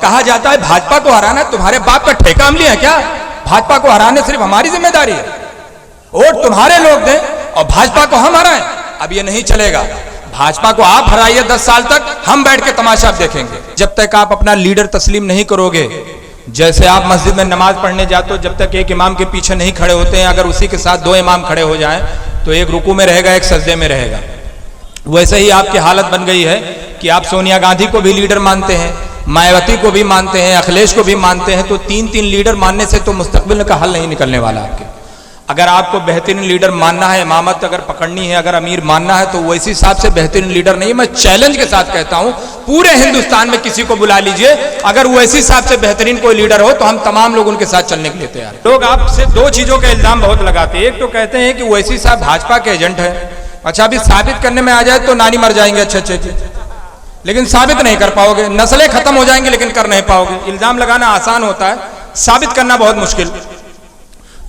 कहा जाता है भाजपा को हराना तुम्हारे बाप का ठेका हम लिया क्या? भाजपा को हराने सिर्फ हमारी जिम्मेदारी है, वोट तुम्हारे लोग दें और भाजपा को हम हराएं। अब ये नहीं चलेगा। भाजपा को आप हराइए 10 साल तक, हम बैठ के तमाशा देखेंगे। जब तक आप अपना लीडर तस्लीम नहीं करोगे, जैसे आप मस्जिद में नमाज पढ़ने जाते हो, जब तक एक इमाम के पीछे नहीं खड़े होते हैं, अगर उसी के साथ 2 इमाम खड़े हो जाएं तो एक रुकू में रहेगा, एक सजदे में रहेगा। वैसे ही आपकी हालत बन गई है कि आप सोनिया गांधी को भी लीडर मानते हैं, मायावती को भी मानते हैं, अखिलेश को भी मानते हैं। तो 3-3 लीडर मानने से तो मुस्तकबिल का हल नहीं निकलने वाला आपके। अगर आपको बेहतरीन लीडर मानना है, इमामत अगर पकड़नी है, अगर अमीर मानना है, तो वैसी हिसाब से बेहतरीन लीडर नहीं। मैं चैलेंज के साथ कहता हूं, पूरे हिंदुस्तान में किसी को बुला लीजिए, अगर वैसी हिसाब से बेहतरीन कोई लीडर हो तो हम तमाम लोग उनके साथ चलने के लिए तैयार हैं। लोग आपसे 2 चीजों का इल्जाम बहुत लगाते हैं। एक तो कहते हैं कि वैसी साहब भाजपा के एजेंट है। अच्छा, अभी साबित करने में आ जाए तो नानी मर जाएंगे अच्छे, लेकिन साबित नहीं कर पाओगे। नस्लें खत्म हो जाएंगी लेकिन कर नहीं पाओगे। इल्जाम लगाना आसान होता है, साबित करना बहुत मुश्किल।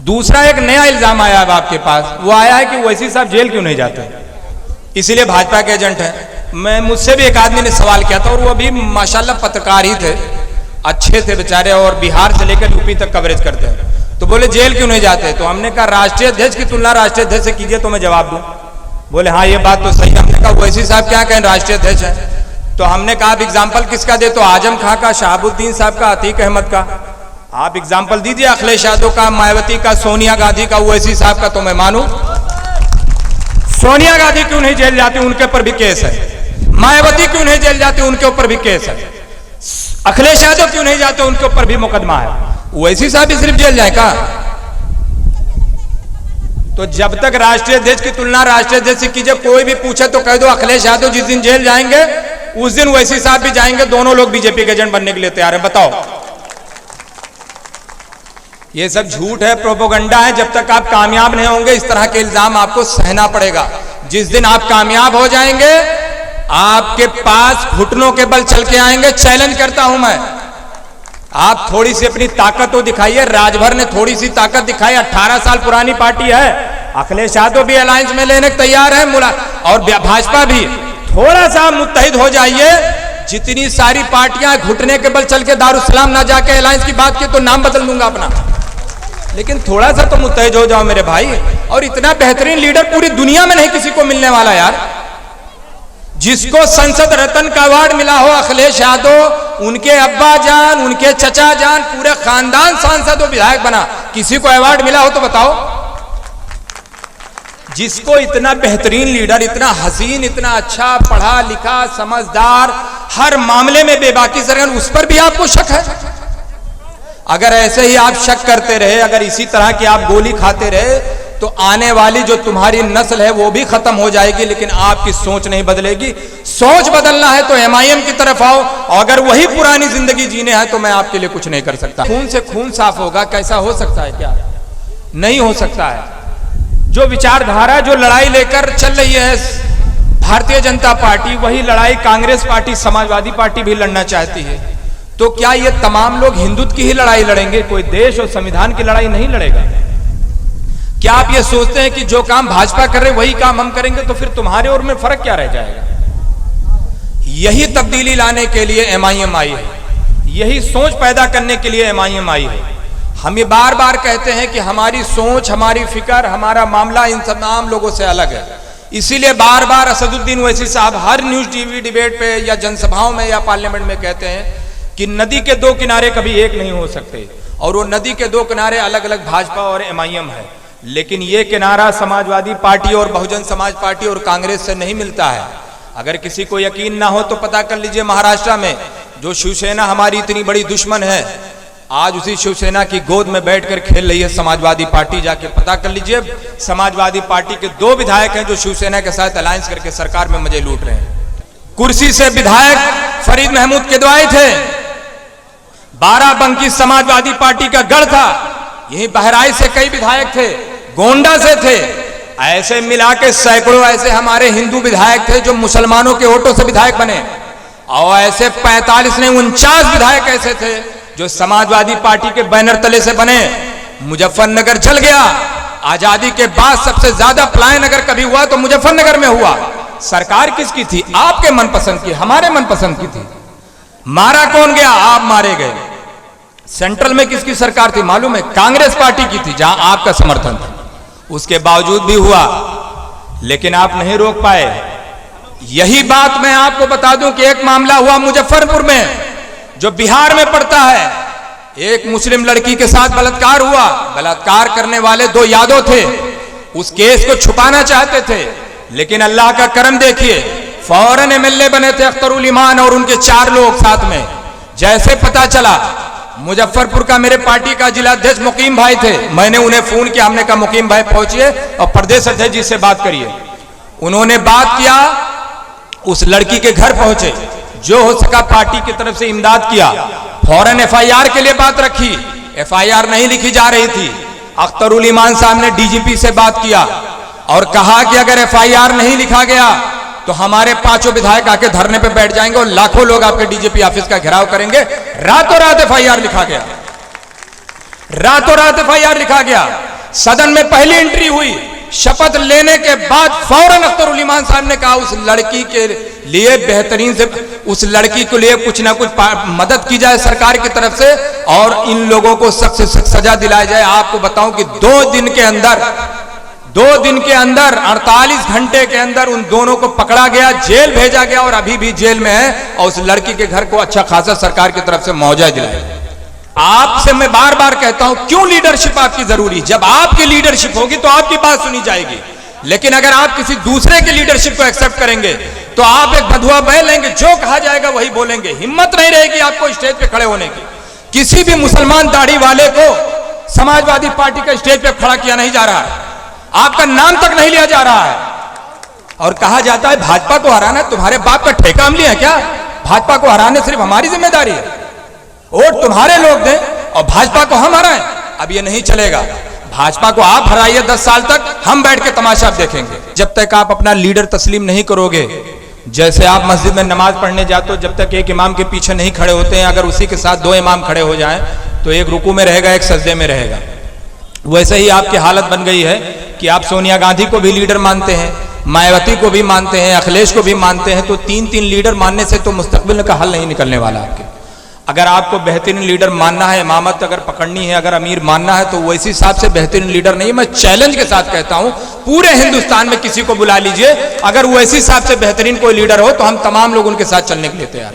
दूसरा एक नया इल्जाम आया है आपके पास, वो आया है कि वैसी साहब जेल क्यों नहीं जाते, इसीलिए भाजपा के एजेंट हैं। मुझसे भी एक आदमी ने सवाल किया था और वो भी माशाल्लाह पत्रकार ही थे, अच्छे थे बेचारे, और बिहार से लेकर यूपी तक कवरेज करते हैं। तो बोले जेल क्यों नहीं जाते? तो हमने कहा राष्ट्रीय अध्यक्ष की तुलना राष्ट्रीय अध्यक्ष से कीजिए तो मैं जवाब दूं। बोले हाँ ये बात तो सही। हमने कहा वैसी साहब क्या कहें, राष्ट्रीय अध्यक्ष है। तो हमने कहा आप एग्जाम्पल किसका दे? तो आजम खां का, शहाबुद्दीन साहब का, अतीक अहमद का। आप एग्जाम्पल दीजिए, अखिलेश यादव का, मायावती का, सोनिया गांधी का, ओवैसी साहब का तो मैं मानूं। सोनिया गांधी क्यों नहीं जेल जाती, उनके ऊपर भी केस है। मायावती क्यों नहीं जेल जाती, उनके ऊपर भी केस है। अखिलेश यादव क्यों नहीं जाते, उनके ऊपर भी मुकदमा है। ओवैसी साहब भी सिर्फ जेल जाए का? तो जब तक राष्ट्रीय अध्यक्ष की तुलना राष्ट्रीय अध्यक्ष से कीजिए, कोई भी पूछे तो कह दो अखिलेश यादव जिस दिन जेल जाएंगे उस दिन ओवैसी साहब भी जाएंगे। दोनों लोग बीजेपी के एजेंट बनने के लिए तैयार हैं। बताओ, ये सब झूठ है, प्रोपोगंडा है। जब तक आप कामयाब नहीं होंगे इस तरह के इल्जाम आपको सहना पड़ेगा। जिस दिन आप कामयाब हो जाएंगे आपके पास घुटनों के बल चल के आएंगे। चैलेंज करता हूं मैं, आप थोड़ी सी अपनी ताकत तो दिखाइए। राजभर ने थोड़ी सी ताकत दिखाई, 18 साल पुरानी पार्टी है। अखिलेश यादव भी अलायंस में लेने तैयार है, और भाजपा भी। थोड़ा सा मुत्तहिद हो जाइए। जितनी सारी पार्टियां घुटने के बल चल के दारुसलाम ना जाके अलायंस की बात की तो नाम बदल दूंगा अपना, लेकिन थोड़ा सा तो मुत्तहिद हो जाओ मेरे भाई। और इतना बेहतरीन लीडर पूरी दुनिया में नहीं किसी को मिलने वाला यार। जिसको संसद रत्न का अवार्ड मिला हो अखिलेश यादव, उनके अब्बा जान, उनके चचा जान, पूरे खानदान सांसद और विधायक बना, किसी को अवार्ड मिला हो तो बताओ। जिसको इतना बेहतरीन लीडर, इतना हसीन, इतना अच्छा पढ़ा लिखा, समझदार, हर मामले में बेबाकी से, उस पर भी आपको शक है? अगर ऐसे ही आप शक करते रहे, अगर इसी तरह की आप गोली खाते रहे, तो आने वाली जो तुम्हारी नस्ल है वो भी खत्म हो जाएगी, लेकिन आपकी सोच नहीं बदलेगी। सोच बदलना है तो एमआईएम की तरफ आओ, और अगर वही पुरानी जिंदगी जीने हैं तो मैं आपके लिए कुछ नहीं कर सकता। खून से खून साफ होगा, कैसा हो सकता है? क्या नहीं हो सकता है। जो विचारधारा, जो लड़ाई लेकर चल रही है भारतीय जनता पार्टी, वही लड़ाई कांग्रेस पार्टी, समाजवादी पार्टी भी लड़ना चाहती है। तो क्या ये तमाम लोग हिंदुत्व की ही लड़ाई लड़ेंगे, कोई देश और संविधान की लड़ाई नहीं लड़ेगा? क्या आप ये सोचते हैं कि जो काम भाजपा कर रहे वही काम हम करेंगे, तो फिर तुम्हारे और में फर्क क्या रह जाएगा? यही तब्दीली लाने के लिए एमआईएम आई है, यही सोच पैदा करने के लिए एमआईएम आई है। हम ये बार बार कहते हैं कि हमारी सोच, हमारी फिक्र, हमारा मामला इन तमाम लोगों से अलग है। इसीलिए बार बार असदुद्दीन ओवैसी साहब हर न्यूज टीवी डिबेट पे या जनसभाओं में या पार्लियामेंट में कहते हैं कि नदी के 2 किनारे कभी एक नहीं हो सकते, और वो नदी के 2 किनारे अलग अलग भाजपा और एमआईएम है। लेकिन ये किनारा समाजवादी पार्टी और बहुजन समाज पार्टी और कांग्रेस से नहीं मिलता है। अगर किसी को यकीन ना हो तो पता कर लीजिए, महाराष्ट्र में जो शिवसेना हमारी इतनी बड़ी दुश्मन है, आज उसी शिवसेना की गोद में बैठकर खेल रही है समाजवादी पार्टी। जाके पता कर लीजिए, समाजवादी पार्टी के 2 विधायक हैं जो शिवसेना के साथ अलायंस करके सरकार में मजे लूट रहे हैं। कुर्सी से विधायक फरीद महमूद किदवाई थे, बाराबंकी समाजवादी पार्टी का गढ़ था। यही बहराइच से कई विधायक थे, गोंडा से थे। ऐसे मिला के सैकड़ों ऐसे हमारे हिंदू विधायक थे जो मुसलमानों के वोटों से विधायक बने, और ऐसे 45 नहीं 49 विधायक ऐसे थे जो समाजवादी पार्टी के बैनर तले से बने। मुजफ्फरनगर जल गया। आजादी के बाद सबसे ज्यादा पलायन अगर कभी हुआ तो मुजफ्फरनगर में हुआ। सरकार किसकी थी? आपके मनपसंद की, हमारे मनपसंद की थी। मारा कौन गया? आप मारे गए। सेंट्रल में किसकी सरकार थी मालूम है? कांग्रेस पार्टी की थी, जहां आपका समर्थन था। उसके बावजूद भी हुआ, लेकिन आप नहीं रोक पाए। यही बात मैं आपको बता दूं कि एक मामला हुआ मुजफ्फरपुर में, जो बिहार में पड़ता है। एक मुस्लिम लड़की के साथ बलात्कार हुआ। बलात्कार करने वाले दो यादव थे। उस केस को छुपाना चाहते थे, लेकिन अल्लाह का करम देखिए, फौरन एमएलए बने थे अख्तरुल ईमान और उनके 4 लोग साथ में। जैसे पता चला, मुजफ्फरपुर का मेरे पार्टी का जिला अध्यक्ष मुकीम भाई थे, मैंने उन्हें फोन किया। हमने कहा मुकीम भाई पहुंचिए और प्रदेश अध्यक्ष जी से बात करिए। उन्होंने बात किया, उस लड़की के घर पहुंचे, जो हो सका पार्टी की तरफ से इमदाद किया। फौरन एफआईआर के लिए बात रखी। एफआईआर नहीं लिखी जा रही थी। अख्तरुल ईमान साहब ने डीजीपी से बात किया और कहा कि अगर एफआईआर नहीं लिखा गया तो हमारे 5 विधायक आके धरने पे बैठ जाएंगे और लाखों लोग आपके डीजीपी ऑफिस का घेराव करेंगे। रातों रात एफआईआर लिखा गया। रातों रात एफआईआर लिखा गया। सदन में पहली एंट्री हुई। शपथ लेने के बाद फौरन अख्तरुल ईमान साहब ने कहा उस लड़की के लिए बेहतरीन से, उस लड़की के लिए कुछ ना कुछ मदद की जाए सरकार की तरफ से और इन लोगों को सख्त से सख्त सजा दिलाई जाए। आपको बताऊं कि 2 दिन के अंदर 48 घंटे के अंदर उन दोनों को पकड़ा गया, जेल भेजा गया और अभी भी जेल में है। और उस लड़की के घर को अच्छा खासा सरकार की तरफ से मुआवजा दिलाया। आपसे मैं बार बार कहता हूं, क्यों लीडरशिप आपकी जरूरी? जब आपकी लीडरशिप होगी तो आपकी बात सुनी जाएगी। लेकिन अगर आप किसी दूसरे की लीडरशिप को एक्सेप्ट करेंगे तो आप एक बंधुआ बह लेंगे, जो कहा जाएगा वही बोलेंगे। हिम्मत नहीं रहेगी आपको स्टेज पे खड़े होने की। किसी भी मुसलमान दाढ़ी वाले को समाजवादी पार्टी का स्टेज पे खड़ा किया नहीं जा रहा है, आपका नाम तक नहीं लिया जा रहा है। और कहा जाता है भाजपा को हराना तुम्हारे बाप का ठेका हम लिया क्या? भाजपा को हराने सिर्फ हमारी जिम्मेदारी है, वोट तुम्हारे लोग दें और भाजपा को हम हराएं। अब ये नहीं चलेगा। भाजपा को आप हराइए 10 साल तक, हम बैठ के तमाशा देखेंगे। जब तक आप अपना लीडर तस्लीम नहीं करोगे, जैसे आप मस्जिद में नमाज पढ़ने जाते हो, जब तक एक इमाम के पीछे नहीं खड़े होते हैं, अगर उसी के साथ 2 इमाम खड़े हो जाएं तो एक रुकू में रहेगा, एक सजदे में रहेगा। वैसे ही आपकी हालत बन गई है कि आप सोनिया गांधी को भी लीडर मानते हैं, मायावती को भी मानते हैं, अखिलेश को भी मानते हैं। तो 3-3 लीडर मानने से तो मुस्तकबिल का हल नहीं निकलने वाला आपके। अगर आपको बेहतरीन लीडर मानना है, इमामत अगर पकड़नी है, अगर अमीर मानना है, तो वैसे हिसाब से बेहतरीन लीडर नहीं। मैं चैलेंज के साथ कहता हूं, पूरे हिंदुस्तान में किसी को बुला लीजिए, अगर वैसे हिसाब से बेहतरीन कोई लीडर हो तो हम तमाम लोग उनके साथ चलने के लिए तैयार हैं।